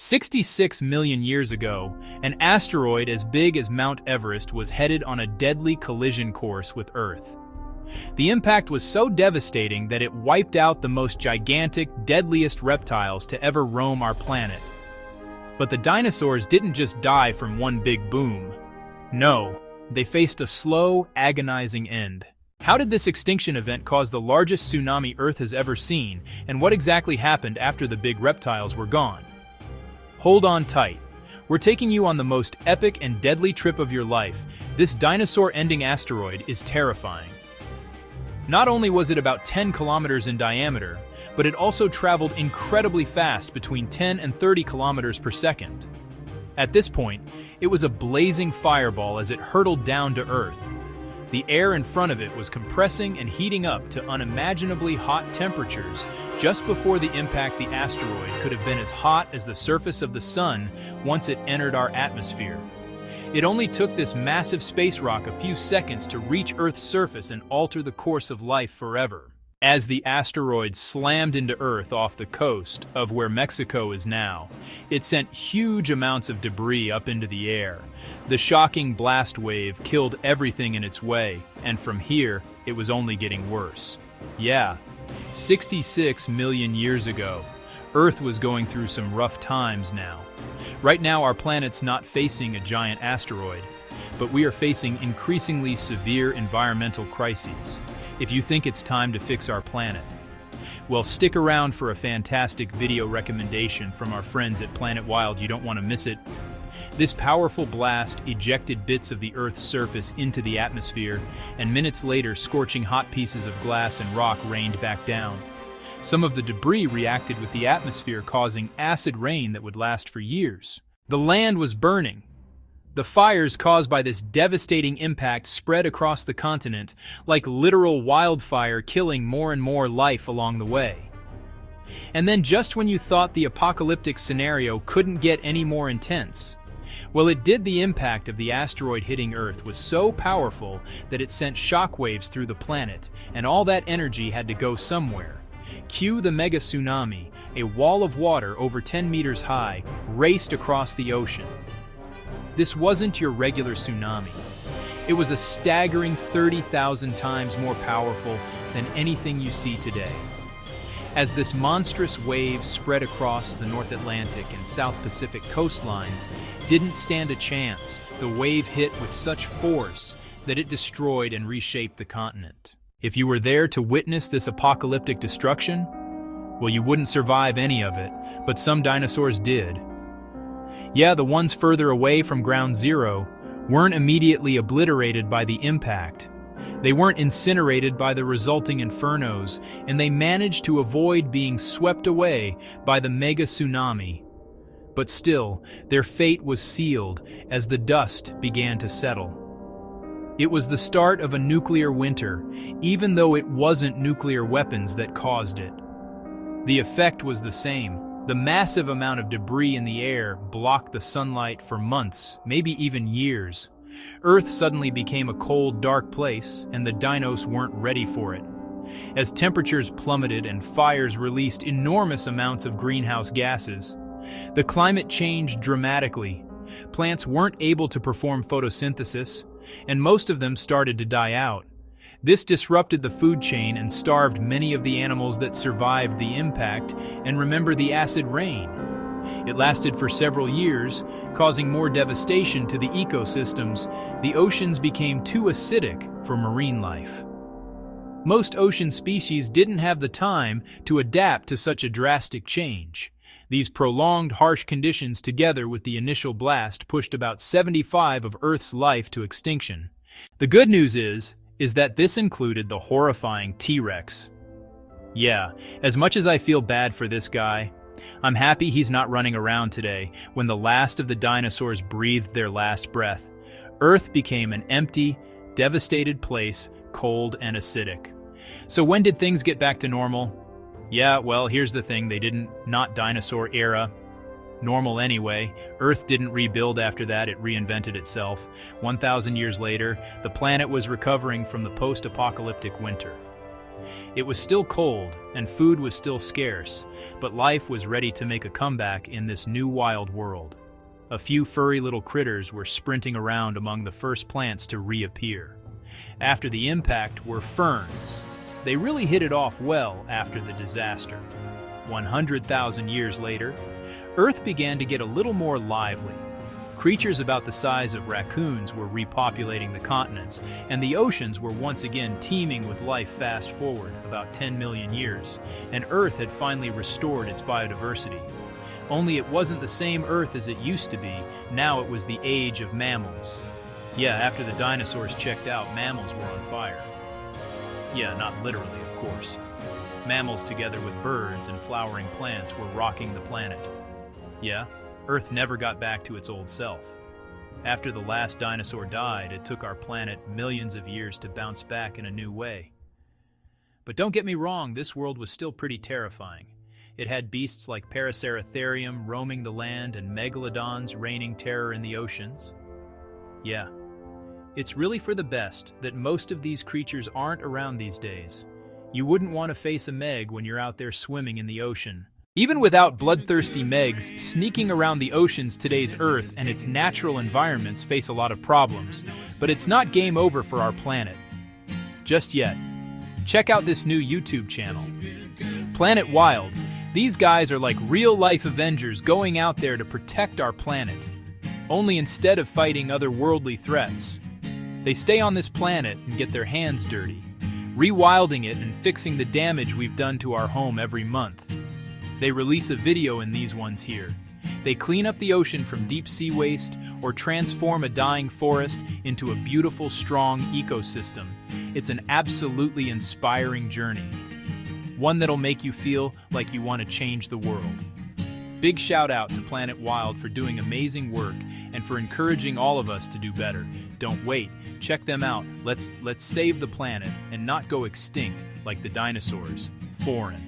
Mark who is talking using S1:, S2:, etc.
S1: 66 million years ago, an asteroid as big as Mount Everest was headed on a deadly collision course with Earth. The impact was so devastating that it wiped out the most gigantic, deadliest reptiles to ever roam our planet. But the dinosaurs didn't just die from one big boom. No, they faced a slow, agonizing end. How did this extinction event cause the largest tsunami Earth has ever seen, and what exactly happened after the big reptiles were gone? Hold on tight. We're taking you on the most epic and deadly trip of your life. This dinosaur-ending asteroid is terrifying. Not only was it about 10 kilometers in diameter, but it also traveled incredibly fast, between 10 and 30 kilometers per second. At this point, it was a blazing fireball as it hurtled down to Earth. The air in front of it was compressing and heating up to unimaginably hot temperatures. Just before the impact, the asteroid could have been as hot as the surface of the sun once it entered our atmosphere. It only took this massive space rock a few seconds to reach Earth's surface and alter the course of life forever. As the asteroid slammed into Earth off the coast of where Mexico is now, it sent huge amounts of debris up into the air. The shocking blast wave killed everything in its way, and from here, it was only getting worse. Yeah, 66 million years ago, Earth was going through some rough times now. Right now, our planet's not facing a giant asteroid, but we are facing increasingly severe environmental crises. If you think it's time to fix our planet, well, stick around for a fantastic video recommendation from our friends at Planet Wild. You don't want to miss it. This powerful blast ejected bits of the Earth's surface into the atmosphere, and minutes later, scorching hot pieces of glass and rock rained back down. Some of the debris reacted with the atmosphere, causing acid rain that would last for years. The land was burning. The fires caused by this devastating impact spread across the continent like literal wildfire, killing more and more life along the way. And then just when you thought the apocalyptic scenario couldn't get any more intense, well, it did. The impact of the asteroid hitting Earth was so powerful that it sent shockwaves through the planet, and all that energy had to go somewhere. Cue the mega tsunami. A wall of water over 10 meters high raced across the ocean. This wasn't your regular tsunami. It was a staggering 30,000 times more powerful than anything you see today. As this monstrous wave spread across the North Atlantic and South Pacific coastlines, didn't stand a chance. The wave hit with such force that it destroyed and reshaped the continent. If you were there to witness this apocalyptic destruction, well, you wouldn't survive any of it, but some dinosaurs did. Yeah, the ones further away from ground zero weren't immediately obliterated by the impact. They weren't incinerated by the resulting infernos, and they managed to avoid being swept away by the mega tsunami. But still, their fate was sealed as the dust began to settle. It was the start of a nuclear winter, even though it wasn't nuclear weapons that caused it. The effect was the same. The massive amount of debris in the air blocked the sunlight for months, maybe even years. Earth suddenly became a cold, dark place, and the dinos weren't ready for it. As temperatures plummeted and fires released enormous amounts of greenhouse gases, the climate changed dramatically. Plants weren't able to perform photosynthesis, and most of them started to die out. This disrupted the food chain and starved many of the animals that survived the impact. And remember the acid rain. It lasted for several years, causing more devastation to the ecosystems. The oceans became too acidic for marine life. Most ocean species didn't have the time to adapt to such a drastic change. These prolonged, harsh conditions, together with the initial blast, pushed about 75% of Earth's life to extinction. The good news is that this included the horrifying T-Rex. Yeah, as much as I feel bad for this guy, I'm happy he's not running around today when the last of the dinosaurs breathed their last breath. Earth became an empty, devastated place, cold and acidic. So when did things get back to normal? Yeah, well, here's the thing, they didn't. Not dinosaur era. Normal anyway. Earth didn't rebuild after that, it reinvented itself. 1,000 years later, the planet was recovering from the post-apocalyptic winter. It was still cold, and food was still scarce, but life was ready to make a comeback in this new wild world. A few furry little critters were sprinting around among the first plants to reappear. After the impact were ferns. They really hit it off well after the disaster. 100,000 years later, Earth began to get a little more lively. Creatures about the size of raccoons were repopulating the continents, and the oceans were once again teeming with life. Fast forward about 10 million years, and Earth had finally restored its biodiversity. Only it wasn't the same Earth as it used to be. Now it was the age of mammals. Yeah, after the dinosaurs checked out, mammals were on fire. Yeah, not literally, of course. Mammals together with birds and flowering plants were rocking the planet. Yeah, Earth never got back to its old self. After the last dinosaur died, it took our planet millions of years to bounce back in a new way. But don't get me wrong, this world was still pretty terrifying. It had beasts like Paraceratherium roaming the land and megalodons raining terror in the oceans. Yeah, it's really for the best that most of these creatures aren't around these days. You wouldn't want to face a meg when you're out there swimming in the ocean. Even without bloodthirsty megs, sneaking around the oceans, today's Earth and its natural environments face a lot of problems. But it's not game over for our planet. Just yet. Check out this new YouTube channel. Planet Wild. These guys are like real-life Avengers going out there to protect our planet. Only instead of fighting otherworldly threats, they stay on this planet and get their hands dirty, rewilding it and fixing the damage we've done to our home every month. They release a video in these ones here. They clean up the ocean from deep sea waste or transform a dying forest into a beautiful, strong ecosystem. It's an absolutely inspiring journey. One that'll make you feel like you want to change the world. Big shout out to Planet Wild for doing amazing work and for encouraging all of us to do better. Don't wait, check them out. Let's save the planet and not go extinct like the dinosaurs. Foreign.